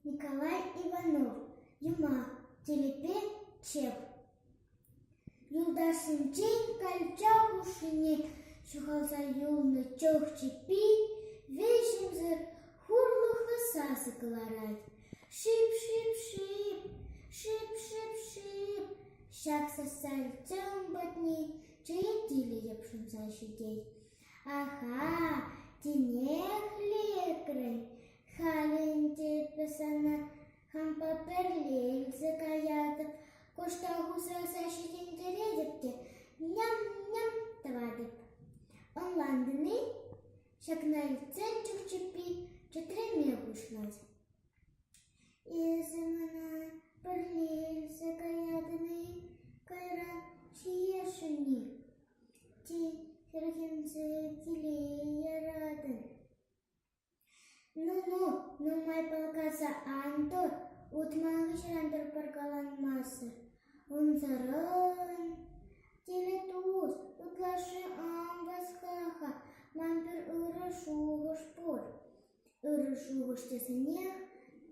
Николай Иванов, Юма, Телепе, Чеп. Юлдашын чейн кальча ушине, шухалса юлны чох чепи, вешимзер хурлухлы сасы кыларат. Шип, шип, шип, шип, шип, шип. Шак сосаль цем батни, чаетили епшимса шидей. Аха, тинех лекрень, хален тепесана, хампа перлель закаятов, кошта гусаса шиден тередепте, ням-ням тавадып. Онландыны, шакнальце чукчепи, четреме ушлать. Изымана перлель закаятыны, кайран шиешуни, ти херхенце тиле ярадын. Ну, май полкаса антор, утмалыш рандыр паргаланмасы. Унзарын, телетуз, утлашы амбасхаха, мампер ырышуғыш пор. Ырышуғыш тесінех,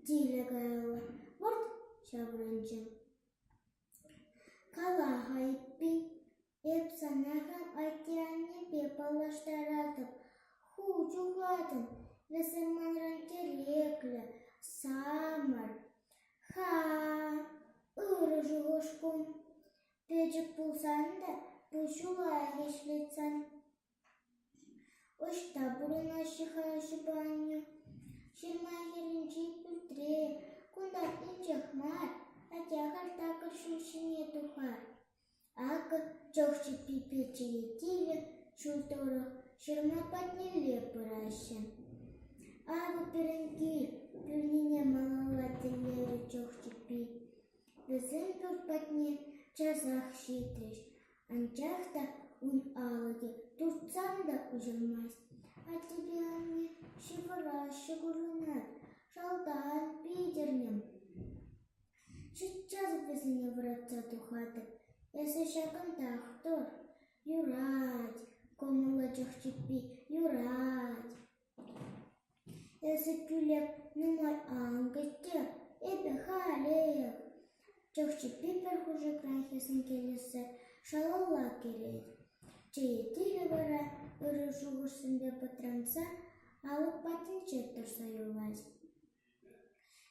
тиле гайла, борт шабрынчым. Кала хайпи, эпсанахам айтианне пепалаштаратып, ху чухатын, весеманран телеклі, самар. Ха, ырышуғышкун, печік пулсан да, пушула ешлетсан. Ошта бурына шихашы баню, ширма ерінчі пүлтре, кунда инчахмар, атяхар такыр шушыне тухар. Акы чохчы пипече етилі, шулторы ширма патнеле пыращын. Ағы пірінкел, пүрніне малалатылері чохчы пи. Візін пүр патне часах шитреш, анчахта ун алыге турцан да ұжылмас. А тебе мне шифыра шығырынат, шалдан пидернем. Сейчас візіне вратца тухатып, если шакын тахтор, юрать, комула чохчы пи, юрать. Если күлеп нумай аңгытте, эбе халех. Чохчы пи перхуже кранхесін келесі, шалалла керек. Чейетілі бара, ырышуғышсынбе патранса, алып патинче тұрса юлась.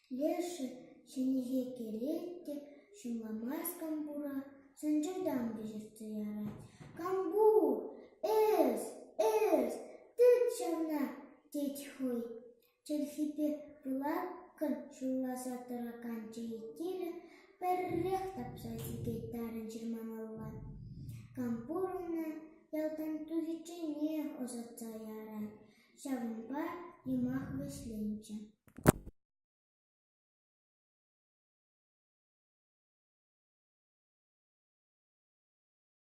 Леші шенеге керетте, шумламас камбура, сынжырдан бежірті ярат. Камбур, эс, тыт шавна, теть хой. Челхипе пылаккын шулласа тұракан чейетілі, перрех тапса сигейттарын жырманалла. Кампуруна ялтан тухиченех осатса ярат. Шавынба юмах весленче.